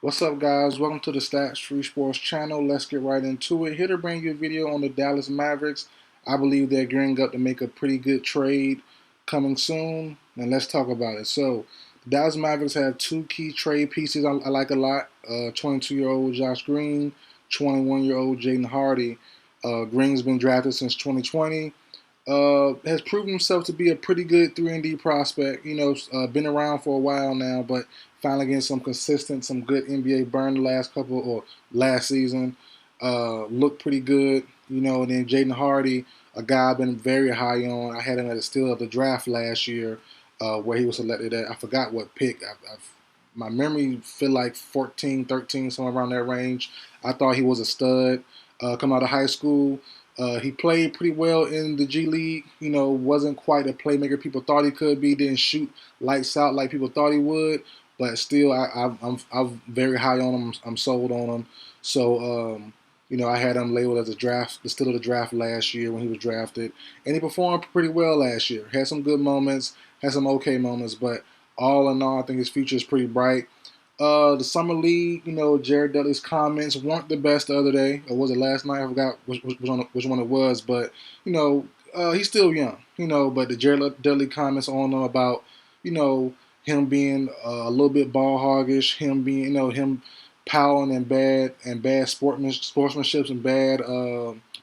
What's up, guys? Welcome to the Stats Free Sports channel. Let's get right into it. Here to bring you a video on the Dallas Mavericks. I believe they're gearing up to make a pretty good trade coming soon, and let's talk about it. So, the Dallas Mavericks have two key trade pieces I like a lot. 22-year-old Josh Green, 21-year-old Jaden Hardy. Green's been drafted since 2020. Has proven himself to be a pretty good 3-and-D prospect. Been around for a while now, but finally getting some consistent, some good NBA burn the last couple or last season. Looked pretty good. And then Jaden Hardy, a guy I've been very high on. I had him at the steal of the draft last year, where he was selected at. I forgot what pick. My memory feel like 14, 13, somewhere around that range. I thought he was a stud. Come out of high school. He played pretty well in the G League. Wasn't quite a playmaker people thought he could be. Didn't shoot lights out like people thought he would. But still, I'm very high on him. I'm sold on him. So, I had him labeled as the steal of the draft last year when he was drafted, and he performed pretty well last year. Had some good moments, had some okay moments, but all in all, I think his future is pretty bright. The summer league, Jared Dudley's comments weren't the best the other day. Or was it last night? I forgot which one it was. But he's still young. But the Jared Dudley comments on him about him being a little bit ball hoggish, him being him powering and bad sportsmanship and bad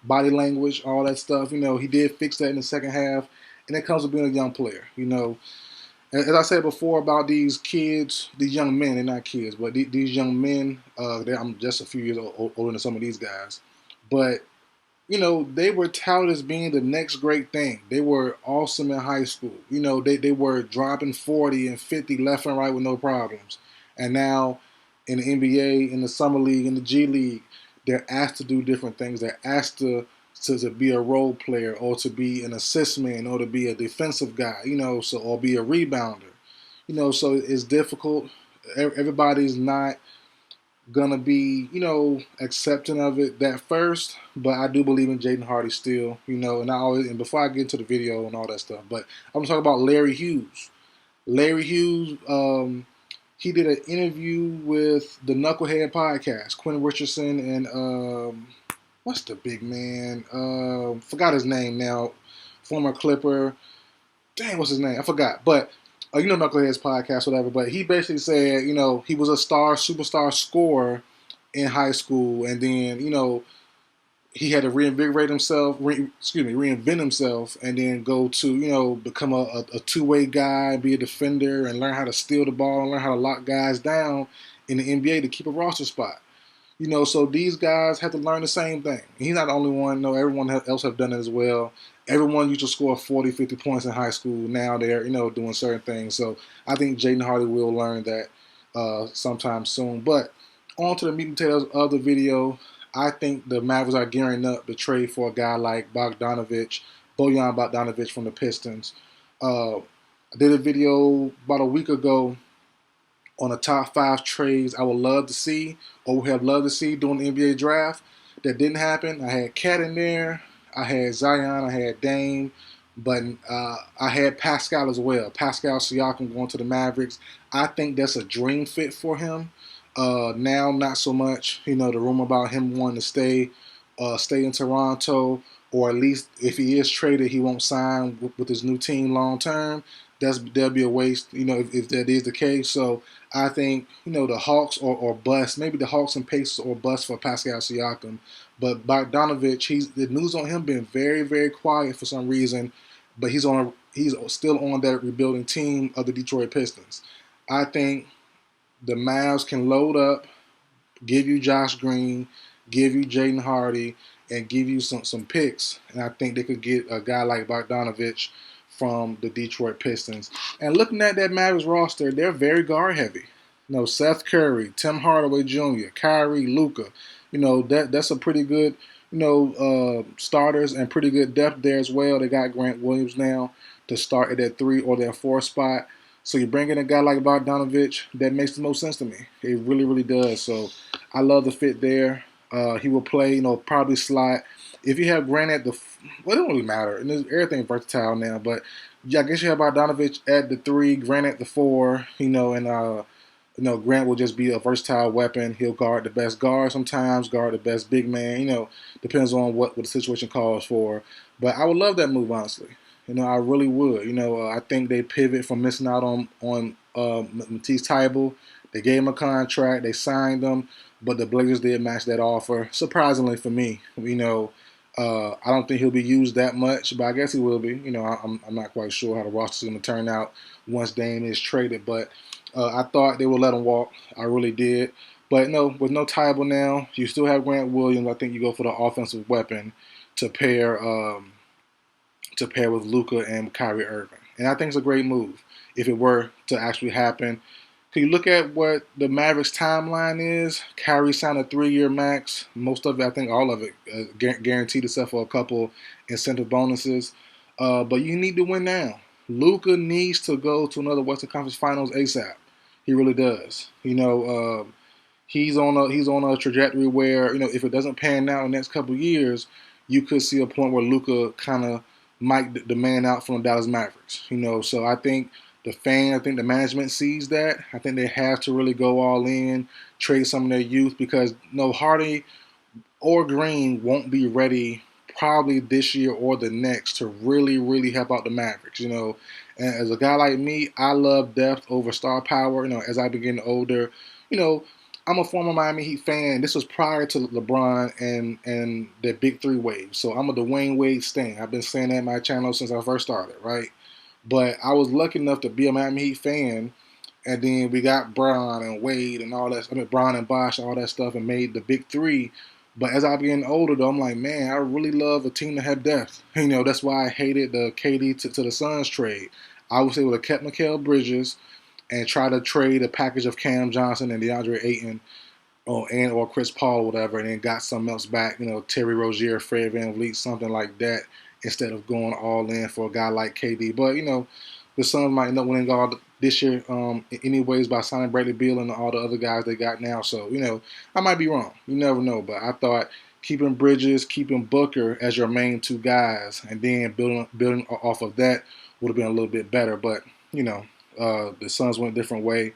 body language, all that stuff. He did fix that in the second half, and it comes with being a young player. As I said before about these kids, these young men, they're not kids, but these young men, I'm just a few years older than some of these guys. But, they were touted as being the next great thing. They were awesome in high school. They were dropping 40 and 50 left and right with no problems. And now in the NBA, in the Summer League, in the G League, they're asked to do different things. They're asked to be a role player or to be an assist man or to be a defensive guy, or be a rebounder. So it's difficult. Everybody's not gonna be, accepting of it that first, but I do believe in Jaden Hardy still, and before I get into the video and all that stuff, but I'm gonna talk about Larry Hughes. Larry Hughes, he did an interview with the Knucklehead podcast, Quentin Richardson and what's the big man? Forgot his name now. Former Clipper. Dang, what's his name? I forgot. But Knucklehead's podcast, whatever. But he basically said, he was a superstar scorer in high school, and then he had to reinvent himself, and then go to become a two-way guy, be a defender, and learn how to steal the ball and learn how to lock guys down in the NBA to keep a roster spot. So these guys have to learn the same thing. He's not the only one. No, everyone else have done it as well. Everyone used to score 40, 50 points in high school. Now they're, doing certain things. So I think Jaden Hardy will learn that sometime soon. But on to the meat and potatoes of the video. I think the Mavericks are gearing up to trade for a guy like Bojan Bogdanovic from the Pistons. I did a video about a week ago on the top 5 trades I would love to see or would have loved to see during the NBA draft. That didn't happen. I had Cat in there. I had Zion. I had Dame. But I had Pascal as well. Pascal Siakam going to the Mavericks. I think that's a dream fit for him. Now, not so much. The rumor about him wanting to stay in Toronto, or at least if he is traded, he won't sign with his new team long term. There'll be a waste, if that is the case. So I think, the Hawks or bust, maybe the Hawks and Pacers or bust for Pascal Siakam. But Bogdanovic, the news on him been very, very quiet for some reason, but he's still on that rebuilding team of the Detroit Pistons. I think the Mavs can load up, give you Josh Green, give you Jaden Hardy, and give you some picks. And I think they could get a guy like Bogdanovic from the Detroit Pistons. And looking at that Mavericks roster, they're very guard heavy. Seth Curry, Tim Hardaway Jr., Kyrie, Luka. That's a pretty good, starters and pretty good depth there as well. They got Grant Williams now to start at that 3 or that 4 spot. So you bring in a guy like Bogdanovic, that makes the most sense to me. It really, really does. So I love the fit there. He will play, probably slot. If you have Grant at it don't really matter. And everything's versatile now. But yeah, I guess you have Bogdanovic at the 3, Grant at the 4, and Grant will just be a versatile weapon. He'll guard the best guard sometimes, guard the best big man. Depends on what the situation calls for. But I would love that move, honestly. I really would. I think they pivot from missing out on Matisse Thybulle. They gave him a contract. They signed him, but the Blazers did match that offer. Surprisingly for me, I don't think he'll be used that much, but I guess he will be. I'm not quite sure how the roster's going to turn out once Dame is traded, but I thought they would let him walk. I really did. But no, with no Tybal now, you still have Grant Williams. I think you go for the offensive weapon to pair with Luka and Kyrie Irving, and I think it's a great move if it were to actually happen. Can you look at what the Mavericks timeline is? Kyrie signed a 3-year max. Most of it, I think all of it, guaranteed except for a couple incentive bonuses. But you need to win now. Luka needs to go to another Western Conference Finals ASAP. He really does. He's on a trajectory where if it doesn't pan out in the next couple of years, you could see a point where Luka kind of might demand out from the Dallas Mavericks. So I think the management sees that. I think they have to really go all in, trade some of their youth because no Hardy or Green won't be ready probably this year or the next to really, really help out the Mavericks. And as a guy like me, I love depth over star power. As I begin older, you know, I'm a former Miami Heat fan. This was prior to LeBron and the Big Three wave. So I'm a Dwayne Wade stan. I've been saying that in my channel since I first started, right? But I was lucky enough to be a Miami Heat fan, and then we got Bron and Wade and all that. I mean, Bron and Bosh, all that stuff, and made the Big Three. But as I'm getting older, though, I'm like, man, I really love a team that had depth. That's why I hated the KD to the Suns trade. I wish they would have kept Mikal Bridges and try to trade a package of Cam Johnson and DeAndre Ayton or Chris Paul or whatever, and then got something else back, Terry Rozier, Fred VanVleet, something like that, instead of going all in for a guy like KD. But, the Suns might end up winning all this year anyways by signing Bradley Beal and all the other guys they got now. So, I might be wrong. You never know. But I thought keeping Bridges, keeping Booker as your main two guys, and then building off of that would have been a little bit better. But, the Suns went a different way.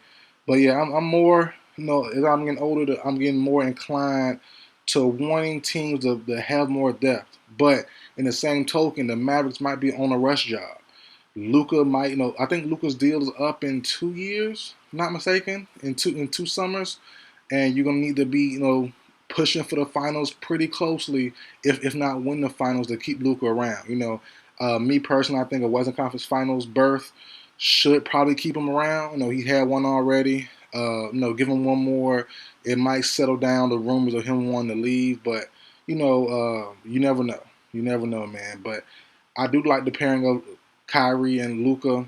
But, yeah, I'm more, as I'm getting older, I'm getting more inclined to wanting teams to have more depth. But in the same token, the Mavericks might be on a rush job. Luka might, I think Luka's deal is up in 2 years, if I'm not mistaken, in two summers, and you're gonna need to be, pushing for the finals pretty closely, if not win the finals, to keep Luka around. Me personally, I think a Western Conference Finals berth should probably keep him around. He had one already. Give him one more. It might settle down the rumors of him wanting to leave, but you never know. You never know, man. But I do like the pairing of Kyrie and Luka.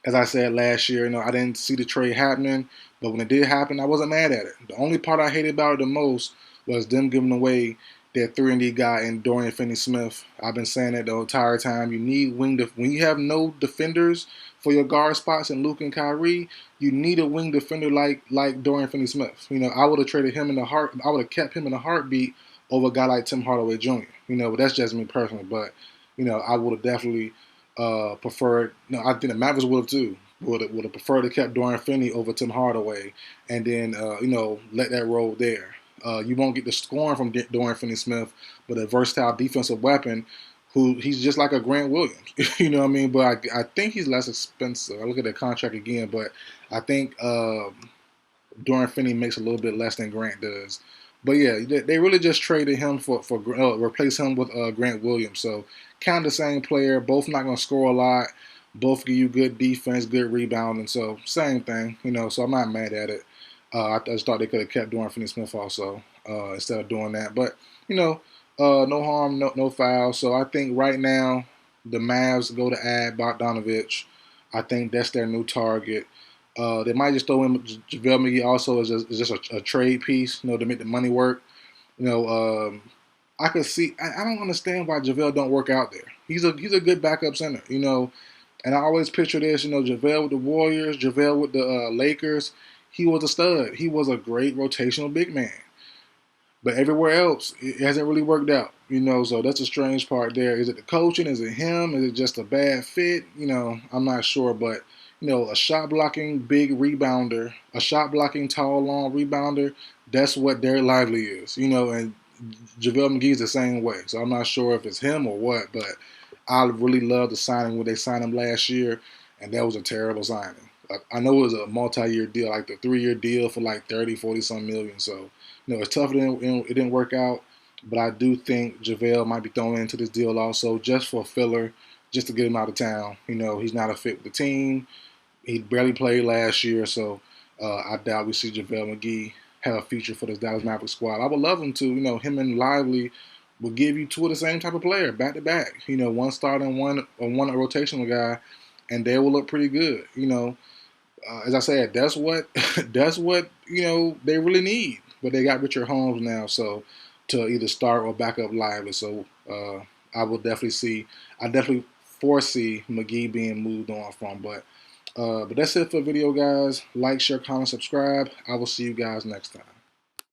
As I said last year, I didn't see the trade happening, but when it did happen, I wasn't mad at it. The only part I hated about it the most was them giving away their 3-and-D guy in Dorian Finney-Smith. I've been saying that the entire time. You need when you have no defenders for your guard spots in Luka and Kyrie, you need a wing defender like Dorian Finney-Smith. I would have traded him I would have kept him in a heartbeat over a guy like Tim Hardaway Jr. But that's just me personally. But I would have definitely preferred. I think the Mavericks would have too. Would have preferred to kept Dorian Finney over Tim Hardaway, and then let that roll there. You won't get the scoring from Dorian Finney-Smith, but a versatile defensive weapon. He's just like a Grant Williams, you know what I mean? But I think he's less expensive. I look at the contract again, but I think Dorian Finney makes a little bit less than Grant does. But yeah, they really just traded him for replace him with Grant Williams. So kind of the same player. Both not going to score a lot. Both give you good defense, good rebounding. So same thing, So I'm not mad at it. I just thought they could have kept Dorian Finney-Smith also instead of doing that. But no harm, no foul. So I think right now the Mavs go to add Bogdanovich. I think that's their new target. They might just throw in JaVale McGee also as just a trade piece, to make the money work. I could see. I don't understand why JaVale don't work out there. He's a good backup center, And I always picture this, JaVale with the Warriors, JaVale with the Lakers. He was a stud. He was a great rotational big man. But everywhere else, it hasn't really worked out, So that's a strange part there. Is it the coaching? Is it him? Is it just a bad fit? I'm not sure, but a shot blocking big rebounder, a shot blocking tall long rebounder. That's what Derek Lively is, and JaVale McGee's the same way. So I'm not sure if it's him or what, but I really love the signing when they signed him last year, and that was a terrible signing. I know it was a multi-year deal, like the 3-year deal for like 30, 40 some million. So, it's tough. It didn't work out, but I do think JaVale might be thrown into this deal also just for filler, just to get him out of town. He's not a fit with the team. He barely played last year, so I doubt we see JaVale McGee have a future for this Dallas Mavericks squad. I would love him to. Him and Lively will give you two of the same type of player back to back. One starting, one a rotational guy, and they will look pretty good. As I said, that's what that's what they really need. But they got Richard Holmes now, so to either start or back up Lively. So I definitely foresee McGee being moved on from. But that's it for the video, guys. Like, share, comment, subscribe. I will see you guys next time.